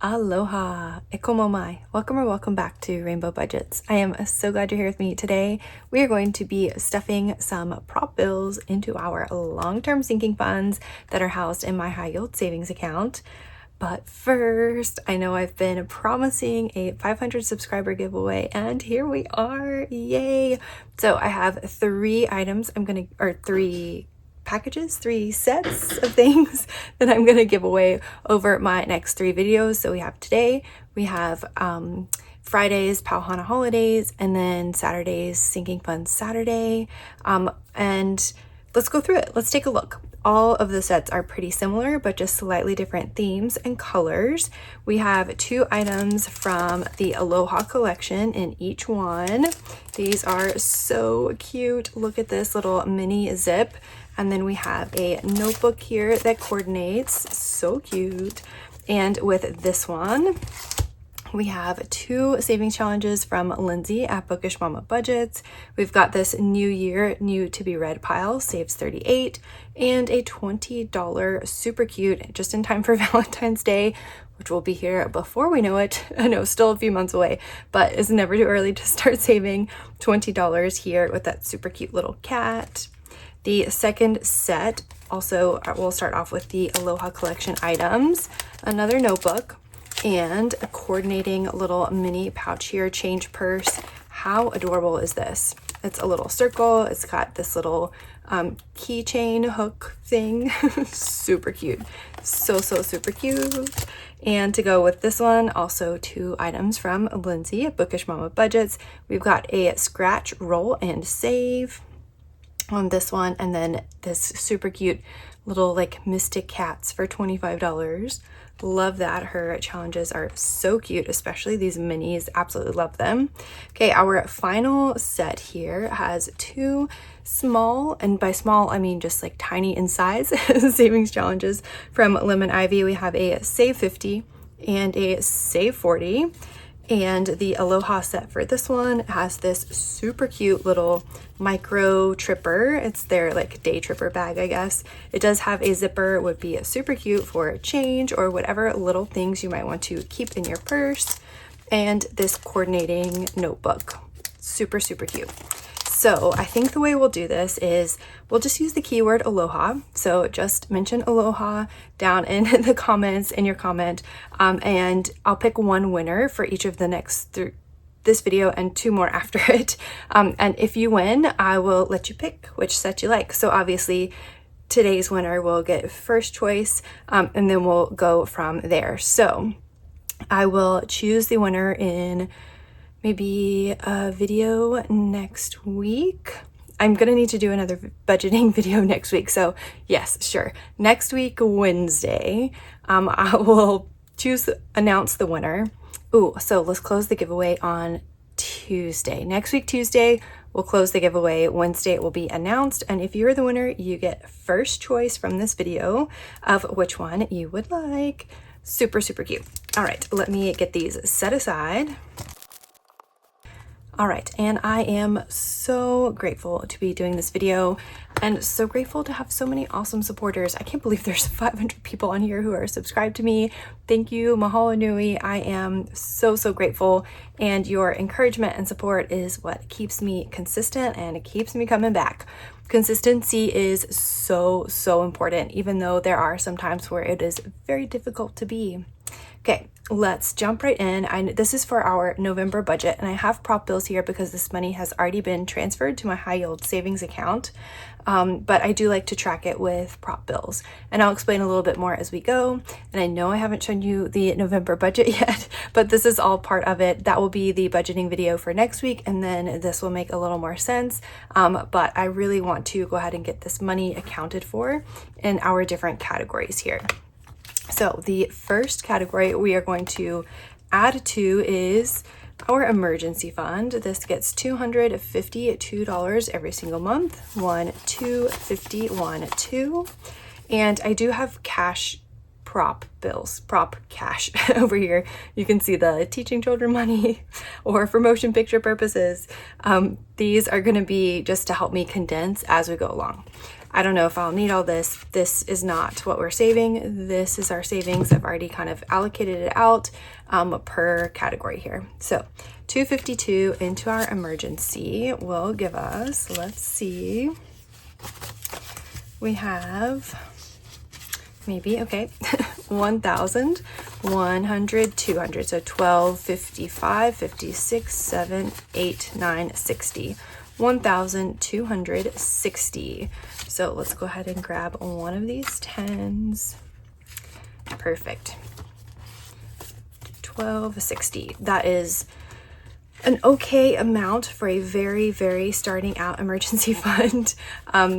Aloha, eko mai. Welcome or welcome back to Rainbow Budgets. I am so glad you're here with me today. We are going to be stuffing some prop bills into our long-term sinking funds that are housed in my high yield savings account. But first, I know I've been promising a 500 subscriber giveaway, and here we are. Yay! So I have three sets of things that I'm gonna give away over my next three videos. So we have today, we have Friday's Pauhana holidays, and then Saturday's Sinking Fund Saturday. And let's go through it. Let's take a look. All of the sets are pretty similar, but just slightly different themes and colors. We have two items from the Aloha collection in each one. These are so cute. Look at this little mini zip. And then we have a notebook here that coordinates, so cute. And with this one, we have two savings challenges from Lindsay at Bookish Mama Budgets. We've got this New Year, new to be read pile, saves 38, and a $20 super cute, just in time for Valentine's Day, which will be here before we know it. I know, still a few months away, but it's never too early to start saving $20 here with that super cute little cat. The second set, also we'll start off with the Aloha collection items, another notebook, and a coordinating little mini pouch here, change purse. How adorable is this? It's a little circle. It's got this little keychain hook thing. Super cute. So super cute. And to go with this one, also two items from Lindsay at Bookish Mama Budgets. We've got a scratch, roll, and save on this one, and then this super cute little like mystic cats for $25. Love that. Her challenges are so cute, especially these minis. Absolutely love them. Okay, our final set here has two small, and by small I mean just like tiny in size, savings challenges from Lemon Ivy. We have a save 50 and a save 40. And the Aloha set for this one has this super cute little micro tripper. It's their like day tripper bag, I guess. It does have a zipper, would be super cute for change or whatever little things you might want to keep in your purse. And this coordinating notebook, super cute. So I think the way we'll do this is we'll just use the keyword Aloha. So just mention Aloha down in the comments, in your comment, and I'll pick one winner for each of the next this video and two more after it. And if you win, I will let you pick which set you like. So obviously today's winner will get first choice, and then we'll go from there. So I will choose the winner in maybe a video next week. I'm gonna need to do another budgeting video next week. So yes, sure. Next week, Wednesday, I will announce the winner. Ooh, so let's close the giveaway on Tuesday. Next week, Tuesday, we'll close the giveaway. Wednesday, it will be announced. And if you're the winner, you get first choice from this video of which one you would like. Super cute. All right, let me get these set aside. All right, and I am so grateful to be doing this video and so grateful to have so many awesome supporters. I can't believe there's 500 people on here who are subscribed to me. Thank you, mahalo nui. I am so grateful, and your encouragement and support is what keeps me consistent and it keeps me coming back. Consistency is so important, even though there are some times where it is very difficult to be. Okay, let's jump right in. This is for our November budget, and I have prop bills here because this money has already been transferred to my high yield savings account. But I do like to track it with prop bills, and I'll explain a little bit more as we go. And I know I haven't shown you the November budget yet, but this is all part of it. That will be the budgeting video for next week, and then this will make a little more sense. But I really want to go ahead and get this money accounted for in our different categories here. So the first category we are going to add to is our emergency fund. This gets $252 every single month. 1, 2, 50, 1, 2. And I do have cash prop bills, prop cash over here. You can see the teaching children money or for motion picture purposes. These are going to be just to help me condense as we go along. I don't know if I'll need all this. This is not what we're saving. This is our savings. I've already kind of allocated it out per category here. So $252 into our emergency will give us, let's see, we have maybe, okay, 1,100, 200, so 12, 55, 56, 7, 8, 9, 60, 1,260. So let's go ahead and grab one of these 10s. Perfect. 1260. That is an okay amount for a very, very starting out emergency fund.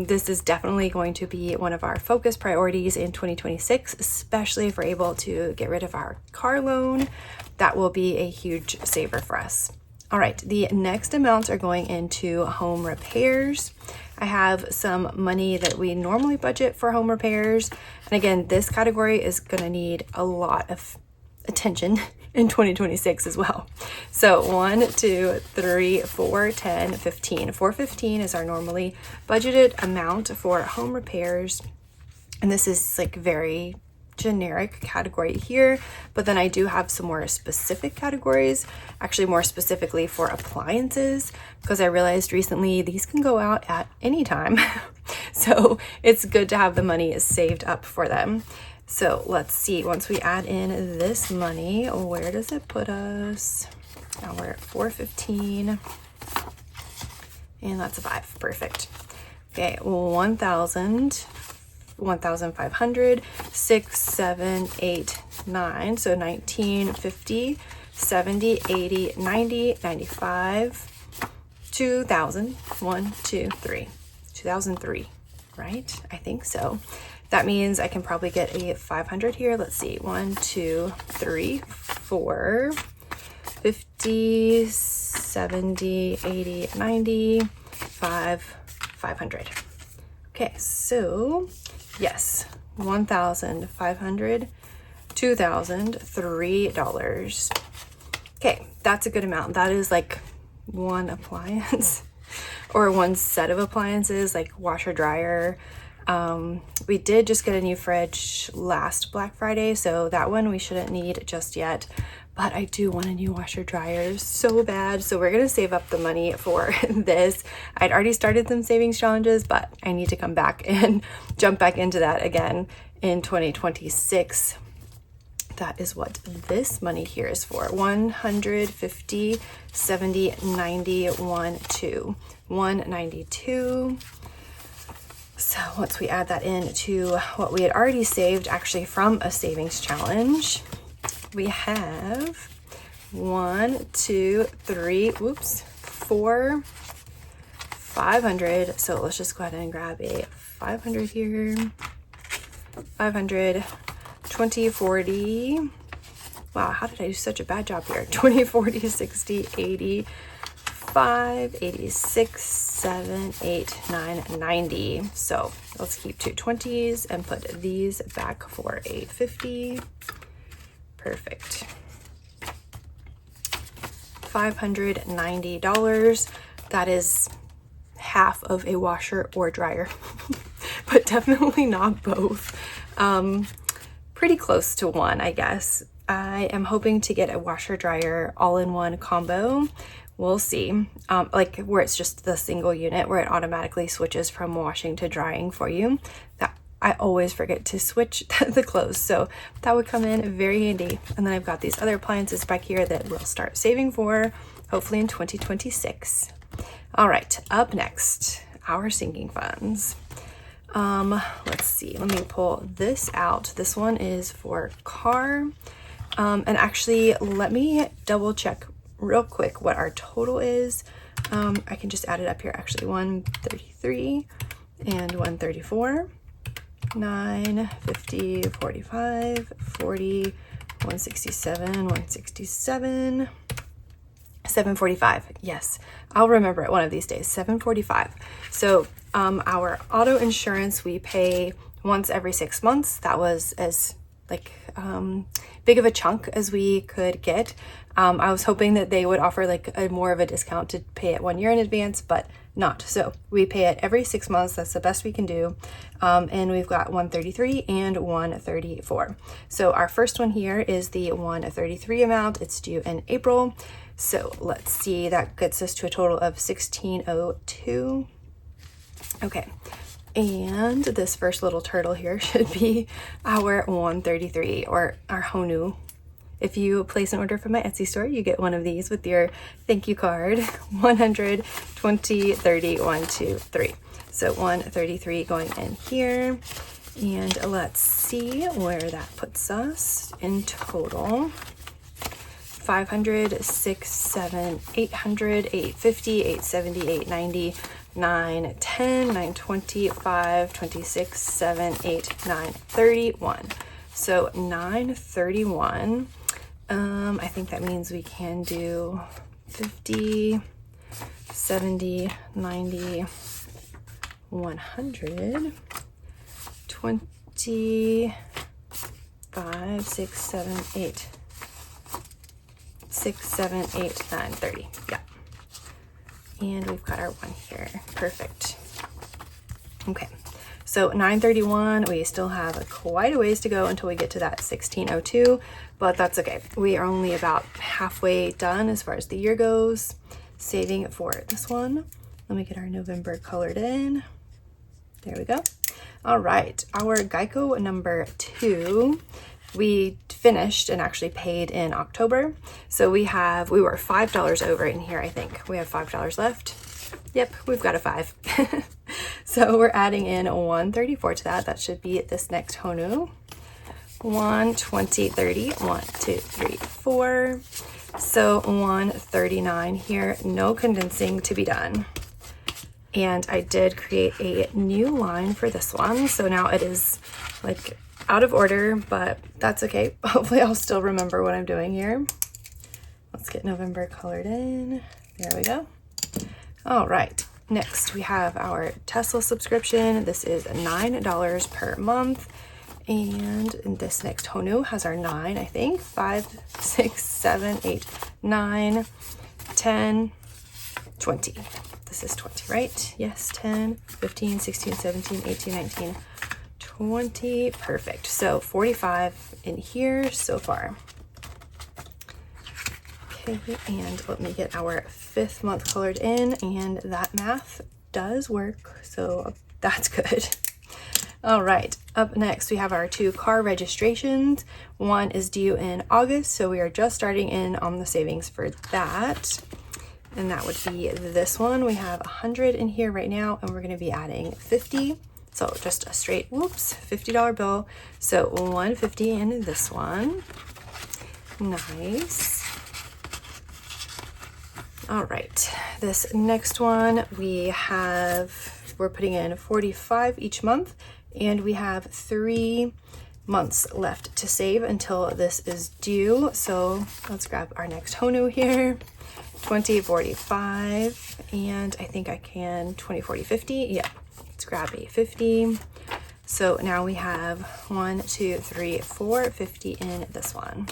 This is definitely going to be one of our focus priorities in 2026, especially if we're able to get rid of our car loan. That will be a huge saver for us. All right, the next amounts are going into home repairs. I have some money that we normally budget for home repairs. And again, this category is gonna need a lot of attention in 2026 as well. So 1, 2, 3, 4, 10, 15. 415 is our normally budgeted amount for home repairs. And this is like very generic category here, but then I do have some more specific categories, actually more specifically for appliances, because I realized recently these can go out at any time. So it's good to have the money saved up for them. So let's see, once we add in this money, where does it put us? Now we're at 415, and that's a 5, perfect. Okay, 1,000, 1,500, 6, 7, 8, 9, so 1950, 70, 80, 90, 95, 2,000, 1, 2, 3, 2003, right? I think so. That means I can probably get a 500 here. Let's see, 1, 2, 3, 4, 50, 70, 80, 90, 500. Okay, so yes, 1,500, $2,003. Okay, that's a good amount. That is like one appliance or one set of appliances, like washer, dryer. We did just get a new fridge last Black Friday, so that one we shouldn't need just yet, but I do want a new washer dryer so bad. So we're gonna save up the money for this. I'd already started some savings challenges, but I need to come back and jump back into that again in 2026. That is what this money here is for. 150, 70, 90, 1, 2, 192. So once we add that in to what we had already saved, actually from a savings challenge, we have 1, 2, 3, 4, 500. So let's just go ahead and grab a 500 here. 500, 20, 40. Wow, how did I do such a bad job here? 20, 40, 60, 80, 5, 86, 7, 8, 9, 90. So let's keep 2 20s and put these back for a 50. Perfect. $590. That is half of a washer or dryer, but definitely not both. Pretty close to one, I guess. I am hoping to get a washer dryer all-in-one combo. We'll see, like where it's just the single unit where it automatically switches from washing to drying for you. That I always forget to switch the clothes, so that would come in very handy. And then I've got these other appliances back here that we'll start saving for, hopefully in 2026. All right, up next, our sinking funds. Let's see, let me pull this out. This one is for car. And actually, let me double check real quick what our total is. I can just add it up here, actually. 133 and 134, 9, 50, 45, 40, 167, 167, 745. Yes, I'll remember it one of these days. 745. So our auto insurance we pay once every 6 months. That was as like big of a chunk as we could get. I was hoping that they would offer like a more of a discount to pay it 1 year in advance, but not. So we pay it every 6 months. That's the best we can do. And we've got 133 and 134. So our first one here is the 133 amount. It's due in April. So let's see, that gets us to a total of 1602. Okay. And this first little turtle here should be our 133, or our Honu. If you place an order from my Etsy store, you get one of these with your thank you card. 100, 20, 30, 1, 2, 3. So 133 going in here. And let's see where that puts us in total. 500, 6, 7, 800, 850, 870, 890, 9, 10, 9, 20, 5, 26, 7, 8, 9, 31. So 931. I think that means we can do 50, 70, 90, 100, 20, 5, 6, 7, 8, 6, 7, 8, 9, 30. Yeah. And we've got our one here. Perfect. Okay. So 931, we still have quite a ways to go until we get to that 1602, but that's okay. We are only about halfway done as far as the year goes. Saving for this one. Let me get our November colored in. There we go. All right, our Geico number 2, we finished and actually paid in October. So we were $5 over in here, I think. We have $5 left. Yep, we've got a 5. So we're adding in 134 to that. That should be this next Honu. 1, 20, 30, 1, 2, 3, 4. So 139 here, no condensing to be done. And I did create a new line for this one. So now it is like out of order, but that's okay. Hopefully I'll still remember what I'm doing here. Let's get November colored in. There we go. All right, next we have our Tesla subscription. This is $9 per month. And this next Honu has our 9, I think. 5, 6, 7, 8, 9, 10, 20. This is 20, right? Yes, 10, 15, 16, 17, 18, 19, 20. Perfect. So 45 in here so far. Okay, and let me get our 5th month colored in, and that math does work, so that's good. All right, up next we have our 2 car registrations. One is due in August, so we are just starting in on the savings for that. And that would be this one. We have 100 in here right now, and we're gonna be adding 50. So just a straight, whoops, $50 bill. So 150 in this one. Nice. All right, this next one we're putting in 45 each month, and we have 3 months left to save until this is due. So let's grab our next Honu here. 20, 45, and I think I can 20, 40, 50. Yeah, let's grab a 50. So now we have 1, 2, 3, 4, 50 in this one.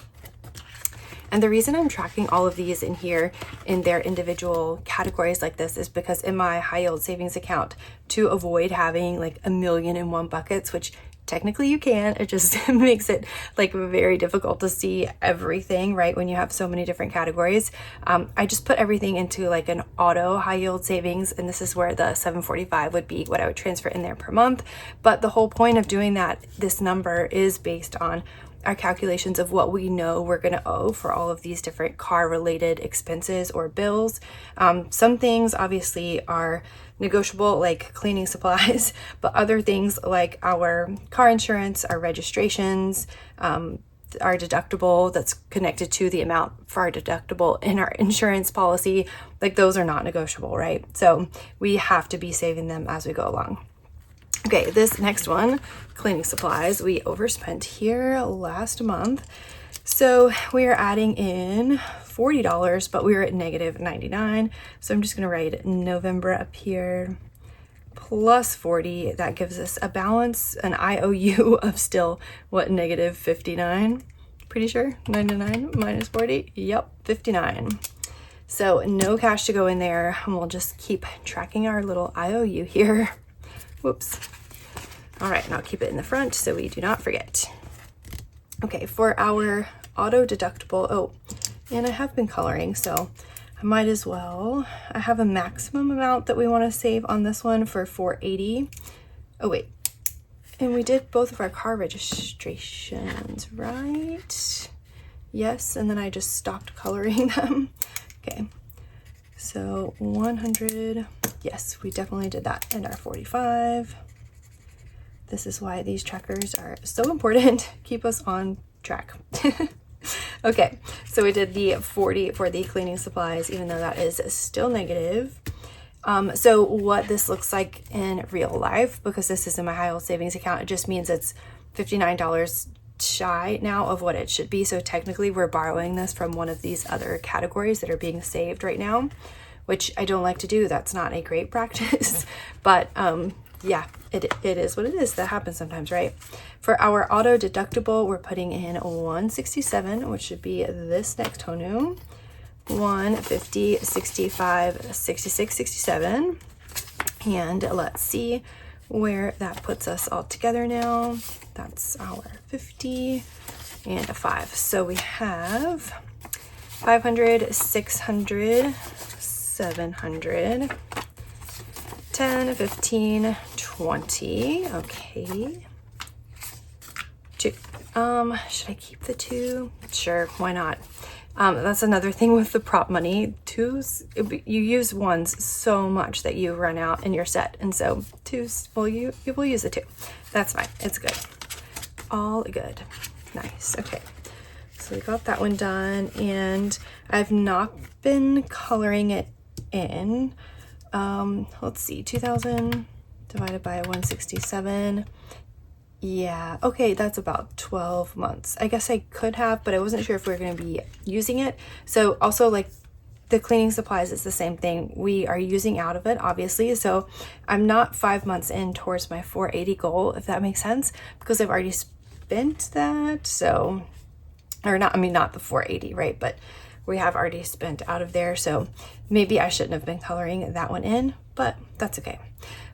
And the reason I'm tracking all of these in here in their individual categories like this is because in my high yield savings account, to avoid having like a million in one buckets, which technically you can, it just makes it like very difficult to see everything, right? When you have so many different categories. I just put everything into like an auto high yield savings, and this is where the 745 would be what I would transfer in there per month. But the whole point of doing that, this number is based on our calculations of what we know we're going to owe for all of these different car related expenses or bills. Some things obviously are negotiable, like cleaning supplies, but other things like our car insurance, our registrations, our deductible that's connected to the amount for our deductible in our insurance policy, like those are not negotiable, right? So we have to be saving them as we go along. Okay, this next one, cleaning supplies, we overspent here last month. So we are adding in $40, but we were at negative 99. So I'm just gonna write November up here, plus 40, that gives us a balance, an IOU of still, what, negative 59? Pretty sure, 99 minus 40, yep, 59. So no cash to go in there, and we'll just keep tracking our little IOU here. Whoops. All right, and I'll keep it in the front so we do not forget. Okay, for our auto deductible, oh, and I have been coloring, so I might as well. I have a maximum amount that we want to save on this one for $480. Oh wait, and we did both of our car registrations, right? Yes, and then I just stopped coloring them. Okay, so 100, yes, we definitely did that, and our 45. This is why these trackers are so important, keep us on track. Okay, so we did the 40 for the cleaning supplies, even though that is still negative. So what this looks like in real life, because this is in my Mahalo savings account, it just means it's $59 shy now of what it should be. So technically we're borrowing this from one of these other categories that are being saved right now, which I don't like to do. That's not a great practice, but yeah, it is what it is. That happens sometimes, right? For our auto deductible, we're putting in 167, which should be this next Honu. 150, 65, 66, 67. And let's see where that puts us all together now. That's our 50 and a 5. So we have 500, 600, 700, 10, 15, 20. Okay. 2. Should I keep the 2? Sure, why not? That's another thing with the prop money. 2s, you use 1s so much that you run out in your set, and so 2s, well, you will use the 2. That's fine. It's good. All good. Nice. Okay. So we got that one done, and I've not been coloring it in. Let's see, 2000 divided by 167. Yeah, okay, that's about 12 months. I guess I could have, but I wasn't sure if we were going to be using it. So also, like, the cleaning supplies is the same thing. We are using out of it, obviously. So I'm not 5 months in towards my 480 goal, if that makes sense, because I've already spent that. So, or not, I mean, not the 480, right? But we have already spent out of there. So maybe I shouldn't have been coloring that one in, but that's okay.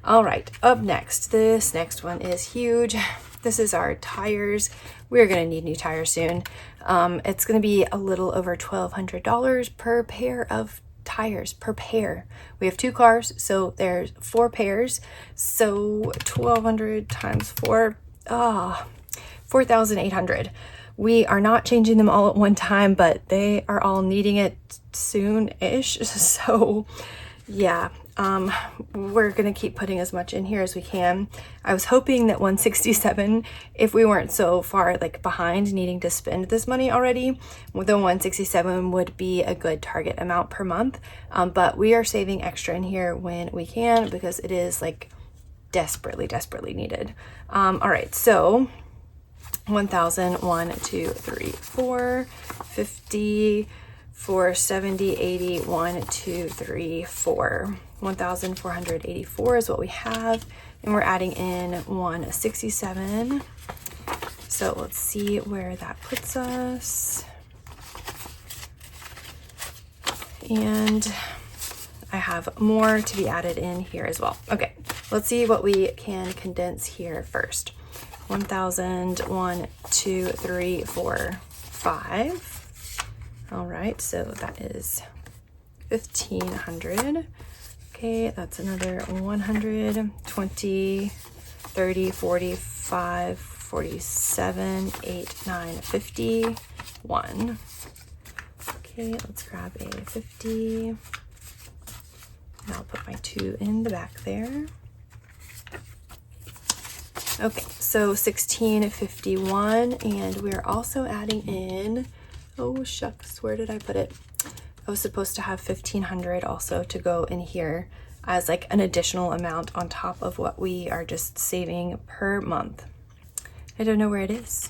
All right, up next, this next one is huge. This is our tires. We're gonna need new tires soon. It's gonna be a little over $1,200 per pair of tires, per pair. We have 2 cars, so there's 4 pairs. So 1,200 times 4, 4,800. We are not changing them all at one time, but they are all needing it soon-ish. So yeah, we're gonna keep putting as much in here as we can. I was hoping that 167, if we weren't so far like behind needing to spend this money already, the 167 would be a good target amount per month. But we are saving extra in here when we can, because it is like desperately needed. All right, so 1,000, 1, 2, 3, 4, 50, 4, 70, 80, 1, 2, 3, 4. 1,484 is what we have, and we're adding in 167. So let's see where that puts us. And I have more to be added in here as well. Okay, let's see what we can condense here first. 1,000, 1, 2, 3, 4, 5. All right, so that is 1,500. Okay, that's another 100, 20, 30, 45, 47, 8, 9, 50, 1. Okay, let's grab a 50. And I'll put my 2 in the back there. Okay, so 1,651, and we're also adding in, oh shucks, where did I put it? I was supposed to have 1,500 also to go in here as like an additional amount on top of what we are just saving per month. I don't know where it is.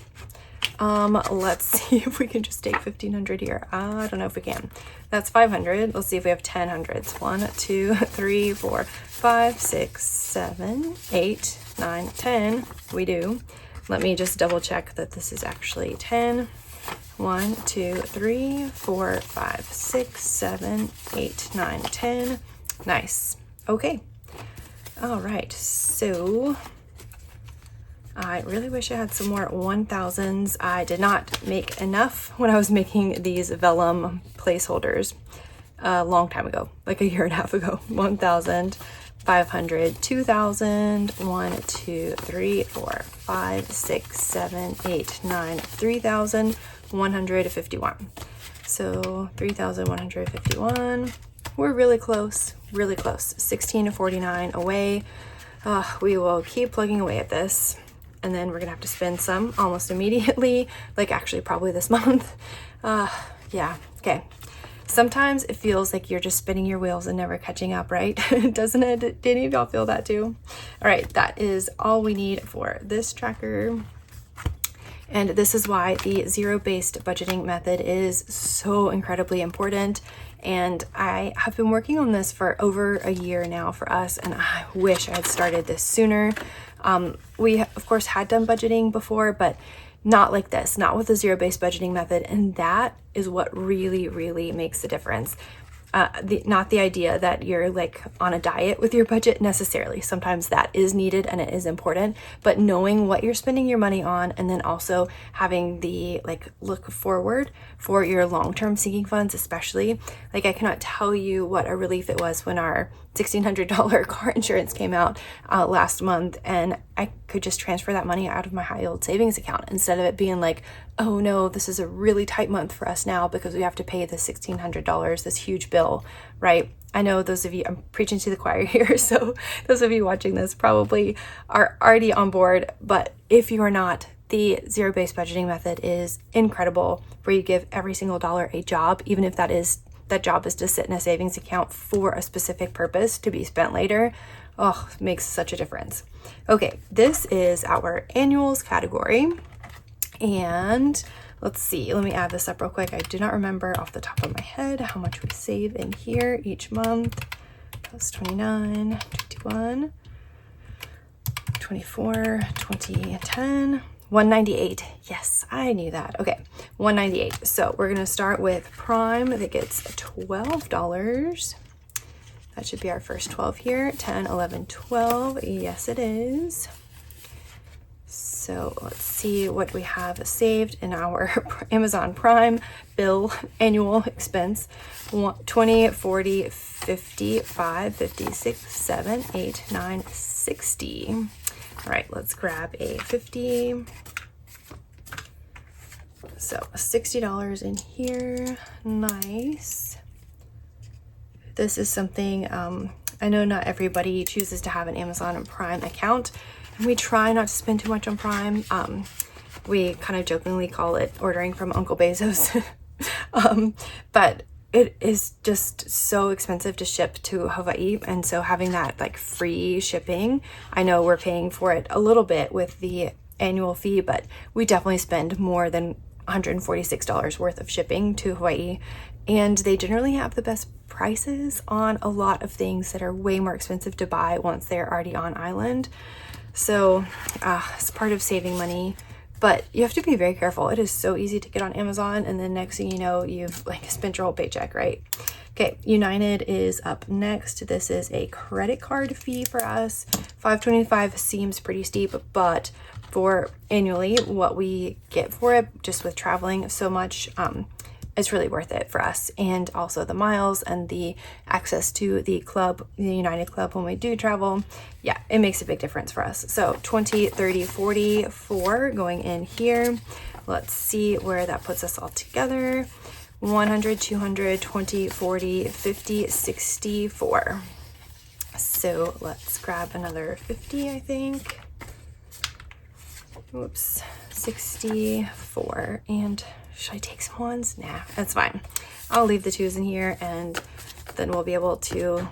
Let's see if we can just take 1,500 here. I don't know if we can. That's 500. Let's see if we have 10 hundreds. 1, 2, 3, 4, 5, 6, 7, 8, 9, 10. We do. Let me just double check that this is actually 10. 1, 2, 3, 4, 5, 6, 7, 8, 9, 10. Nice. Okay. All right. So I really wish I had some more 1000s. I did not make enough when I was making these vellum placeholders a long time ago, like a year and a half ago. 1,000, 500, 2,000, 1, 2, 3, 4, 5, 6, 7, 8, 9, 3,151. So 3,151. We're really close, really close. 16 to 49 away. We will keep plugging away at this. And then we're gonna have to spend some almost immediately, like actually probably this month. Yeah, okay. Sometimes it feels like you're just spinning your wheels and never catching up, right? Doesn't it? Did any of y'all feel that too? All right, that is all we need for this tracker. And this is why the zero-based budgeting method is so incredibly important. And I have been working on this for over a year now for us, and I wish I had started this sooner. We of course had done budgeting before, but not like this, not with the zero-based budgeting method. And that is what really, really makes the difference. Not the idea that you're like on a diet with your budget necessarily. Sometimes that is needed and it is important, but knowing what you're spending your money on, and then also having the like look forward for your long-term sinking funds, especially. Like I cannot tell you what a relief it was when our $1,600 car insurance came out last month, and I could just transfer that money out of my high yield savings account instead of it being like, oh no, this is a really tight month for us now because we have to pay the $1,600, this huge bill, right? I know those of you, I'm preaching to the choir here, so those of you watching this probably are already on board, but if you are not, the zero-based budgeting method is incredible, where you give every single dollar a job, even if that job is to sit in a savings account for a specific purpose to be spent later. Oh, it makes such a difference. Okay, this is our annuals category. And let's see, let me add this up real quick. I do not remember off the top of my head how much we save in here each month. Plus 29, 21, 24, 20, 10, 198. Yes, I knew that. Okay, 198. So we're going to start with Prime that gets $12. That should be our first 12 here. 10, 11, 12. Yes, it is. So let's see what we have saved in our Amazon Prime bill annual expense. 20, 40, 55, 56, 7, 8, 9, 60. All right, let's grab a 50. So $60 in here. Nice. This is something, I know not everybody chooses to have an Amazon Prime account. We try not to spend too much on Prime. We kind of jokingly call it ordering from Uncle Bezos. But it is just so expensive to ship to Hawaii. And so having that like free shipping, I know we're paying for it a little bit with the annual fee, but we definitely spend more than $146 worth of shipping to Hawaii. And they generally have the best prices on a lot of things that are way more expensive to buy once they're already on island. So it's part of saving money, but you have to be very careful. It is so easy to get on Amazon, and then next thing you know, you've like spent your whole paycheck, right? Okay, United is up next. This is a credit card fee for us. $5.25 seems pretty steep, but for annually what we get for it, just with traveling so much, it's really worth it for us. And also the miles and the access to the club, the United Club, when we do travel. Yeah, it makes a big difference for us. So 20, 30, 44 going in here. Let's see where that puts us all together. 100, 200, 20, 40, 50, 64. So let's grab another 50, I think. Whoops, 64. And should I take some ones? Nah, that's fine. I'll leave the twos in here, and then we'll be able to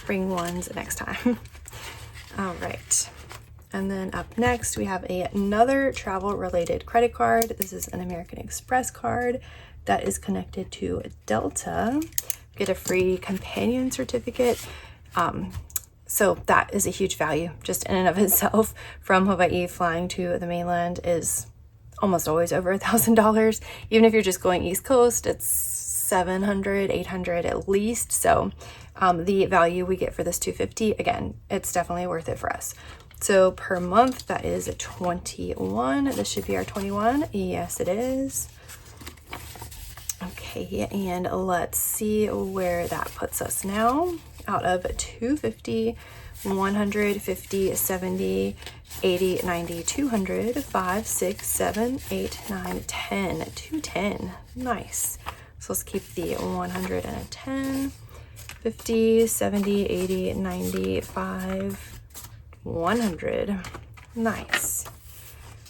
bring ones next time. All right. And then up next, we have another travel-related credit card. This is an American Express card that is connected to Delta. Get a free companion certificate. So that is a huge value just in and of itself. From Hawaii, flying to the mainland is almost always over $1,000. Even if you're just going East Coast, it's 700, 800 at least. So the value we get for this $250, again, it's definitely worth it for us. So per month, that is 21. This should be our 21. Yes, it is. Okay, and let's see where that puts us now. Out of 250, 150, 70, 80, 90, 200, 5, 6, 7, 8, 9, 10, 210. Nice. So let's keep the 100 and a 10, 50, 70, 80, 95, 100. Nice.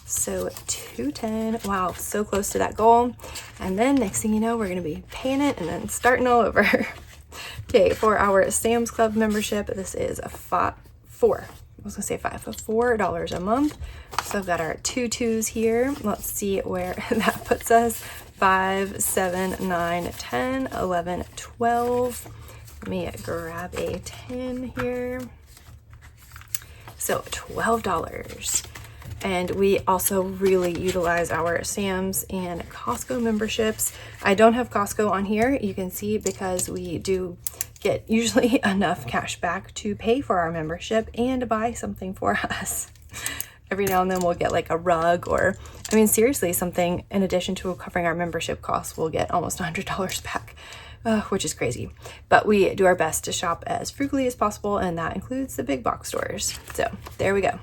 So 210. Wow, so close to that goal. And then next thing you know, we're going to be paying it and then starting all over. Okay, for our Sam's Club membership, this is $4 a month. So I've got our 2 2s here. Let's see where that puts us. 5, 7, 9, 10, 11, 12. Let me grab a 10 here. So $12. And we also really utilize our Sam's and Costco memberships. I don't have Costco on here, you can see, because we do get usually enough cash back to pay for our membership and buy something for us. Every now and then we'll get like a rug, or, I mean, seriously, something in addition to covering our membership costs, we'll get almost $100 back, which is crazy. But we do our best to shop as frugally as possible, and that includes the big box stores. So there we go.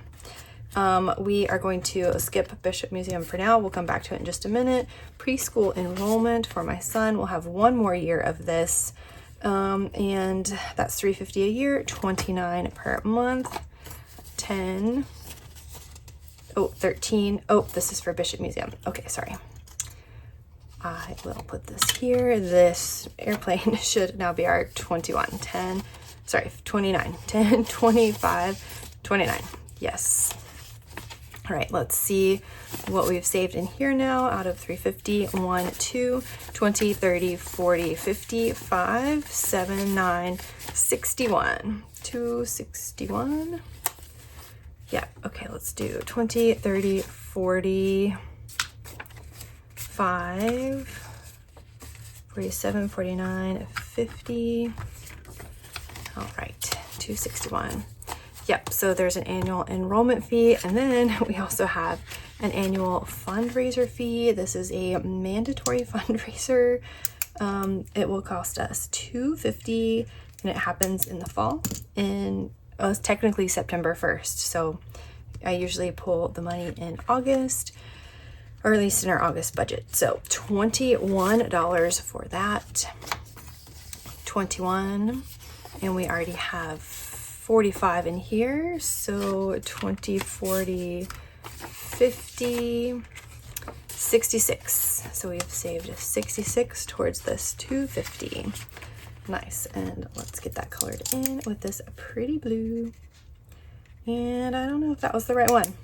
We are going to skip Bishop Museum for now. We'll come back to it in just a minute. Preschool enrollment for my son. We'll have 1 more year of this. And that's $350 a year, $29 per month, 10, 13. Oh, this is for Bishop Museum. Okay, sorry. I will put this here. This airplane should now be our 29, 10, 25, 29. Yes. All right, let's see what we've saved in here now. Out of 350, 1, 2, 20, 30, 40, 50, 5, 7, 9, 61, 261. Yeah, okay, let's do 20, 30, 40, 5, 47, 49, 50. All right, 261. Yep, so there's an annual enrollment fee, and then we also have an annual fundraiser fee. This is a mandatory fundraiser. It will cost us $250, and it happens in the fall. It's technically September 1st, so I usually pull the money in August, or at least in our August budget. So $21 for that. 21, and we already have 45 in here, so 20, 40, 50, 66. So we've saved 66 towards this 250. Nice. And let's get that colored in with this pretty blue. And I don't know if that was the right one.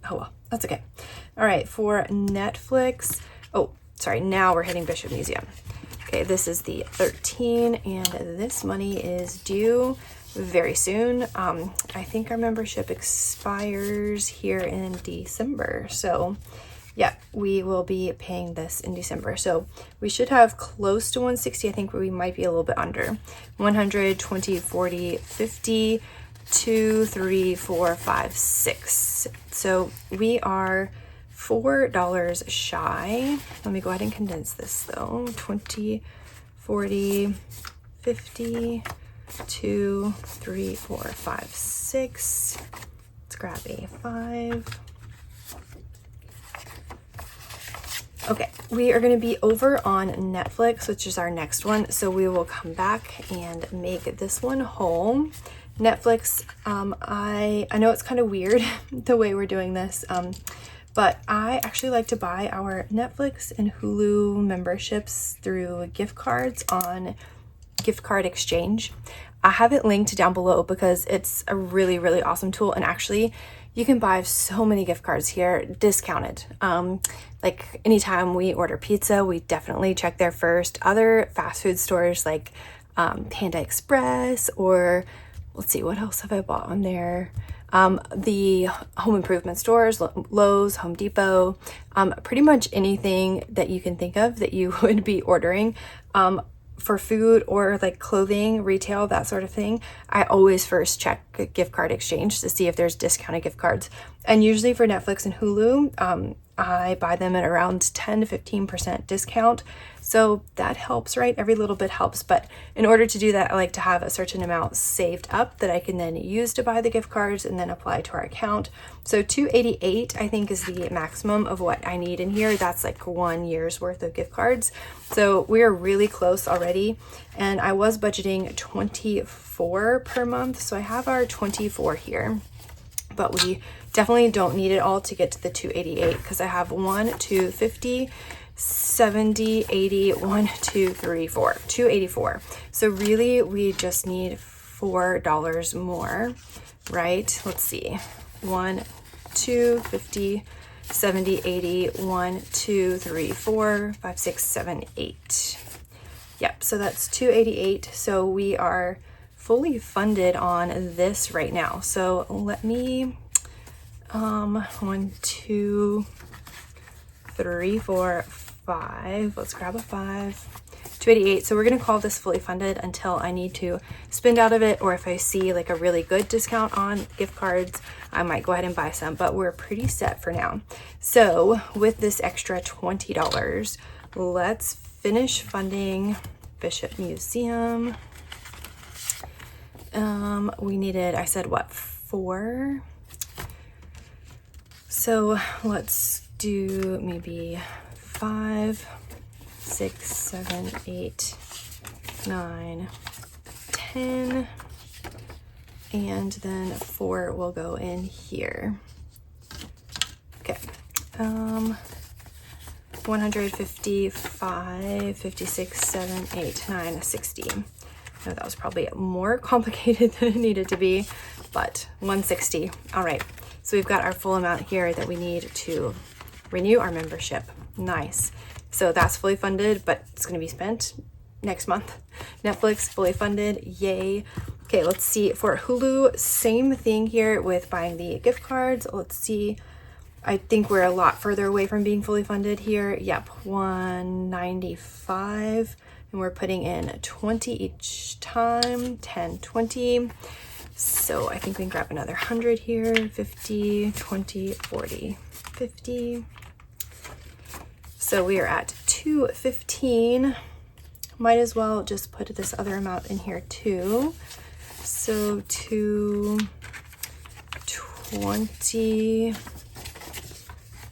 Oh well, that's okay. All right, for Netflix. Oh, sorry, now we're hitting Bishop Museum. Okay, this is the 13, and this money is due very soon. I think our membership expires here in December. So yeah, we will be paying this in December. So we should have close to 160. I think we might be a little bit under. 100, 20, 40, 50, 2, 3, 4, 5, 6. So we are $4 shy. Let me go ahead and condense this though. 20, 40, 50, 2, 3, 4, 5, 6. Let's grab a 5. Okay, we are going to be over on Netflix, which is our next one. So we will come back and make this one whole. Netflix, I know it's kind of weird the way we're doing this, but I actually like to buy our Netflix and Hulu memberships through gift cards on gift card exchange. I have it linked down below because it's a really, really awesome tool. And actually, you can buy so many gift cards here discounted. Like anytime we order pizza, we definitely check there first. Other fast food stores like Panda Express, or let's see, what else have I bought on there? The home improvement stores, Lowe's, Home Depot, pretty much anything that you can think of that you would be ordering. For food or like clothing, retail, that sort of thing, I always first check gift card exchange to see if there's discounted gift cards. And usually for Netflix and Hulu, I buy them at around 10 to 15% discount. So that helps, right? Every little bit helps. But in order to do that, I like to have a certain amount saved up that I can then use to buy the gift cards and then apply to our account. So $288, I think, is the maximum of what I need in here. That's like 1 year's worth of gift cards. So we are really close already. And I was budgeting 24 per month. So I have our 24 here, but we definitely don't need it all to get to the 288 because I have 1, 2, 50, 70, 80, 1, 2, 3, 4, 284. So really we just need $4 more, right? Let's see. 1, 2, 50, 70, 80, 1, 2, 3, 4, 5, 6, 7, 8. Yep, so that's 288. So we are fully funded on this right now. So let me 1, 2, 3, 4, 5. Let's grab a 5. 288. So we're going to call this fully funded until I need to spend out of it, or if I see like a really good discount on gift cards, I might go ahead and buy some, but we're pretty set for now. So with this extra $20, let's finish funding Bishop Museum. We needed, I said what, 4? So let's do maybe 5, 6, 7, 8, 9, 10, and then 4 will go in here. Okay. 155, 56, 7, 8, 9, 60. No, that was probably more complicated than it needed to be, but 160. All right. So we've got our full amount here that we need to renew our membership. Nice. So that's fully funded, but it's going to be spent next month. Netflix fully funded. Yay. Okay, let's see. For Hulu, same thing here with buying the gift cards. Let's see. I think we're a lot further away from being fully funded here. Yep, 195. And we're putting in 20 each time, 10, 20. So I think we can grab another 100 here, 50, 20, 40, 50. So we are at 215. Might as well just put this other amount in here too. So 220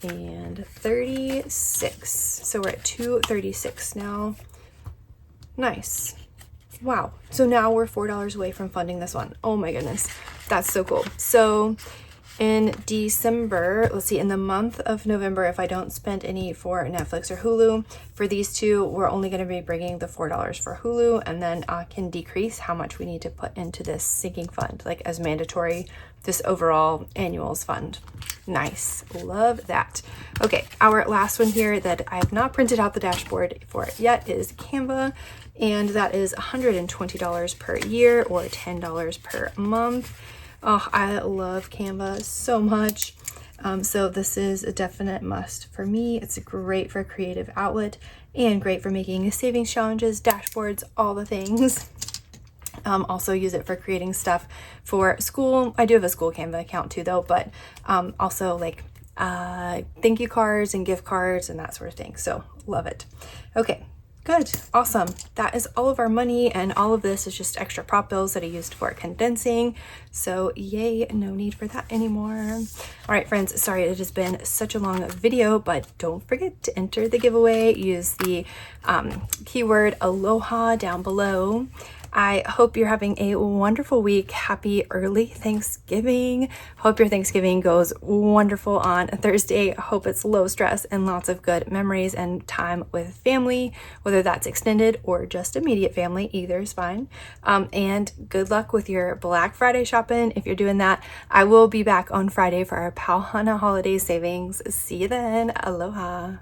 and 36. So we're at 236 now. Nice. Wow. So now we're $4 away from funding this one. Oh my goodness. That's so cool. So in December, let's see, in the month of November, if I don't spend any for Netflix or Hulu, for these two, we're only going to be bringing the $4 for Hulu, and then I can decrease how much we need to put into this sinking fund, like as mandatory, this overall annuals fund. Nice. Love that. Okay, our last one here that I have not printed out the dashboard for it yet is Canva, and that is $120 per year or $10 per month. Oh, I love Canva so much. So this is a definite must for me. It's great for a creative outlet and great for making savings challenges, dashboards, all the things. Also use it for creating stuff for school. I do have a school Canva account too though, but also like thank you cards and gift cards and that sort of thing. So love it. Okay. Good. Awesome. That is all of our money, and all of this is just extra prop bills that I used for condensing. So yay, no need for that anymore. All right, friends, sorry it has been such a long video, but don't forget to enter the giveaway. Use the keyword Aloha down below. I hope you're having a wonderful week. Happy early Thanksgiving. Hope your Thanksgiving goes wonderful on Thursday. Hope it's low stress and lots of good memories and time with family, whether that's extended or just immediate family. Either is fine. And good luck with your Black Friday shopping if you're doing that. I will be back on Friday for our Pauhana holiday savings. See you then. Aloha.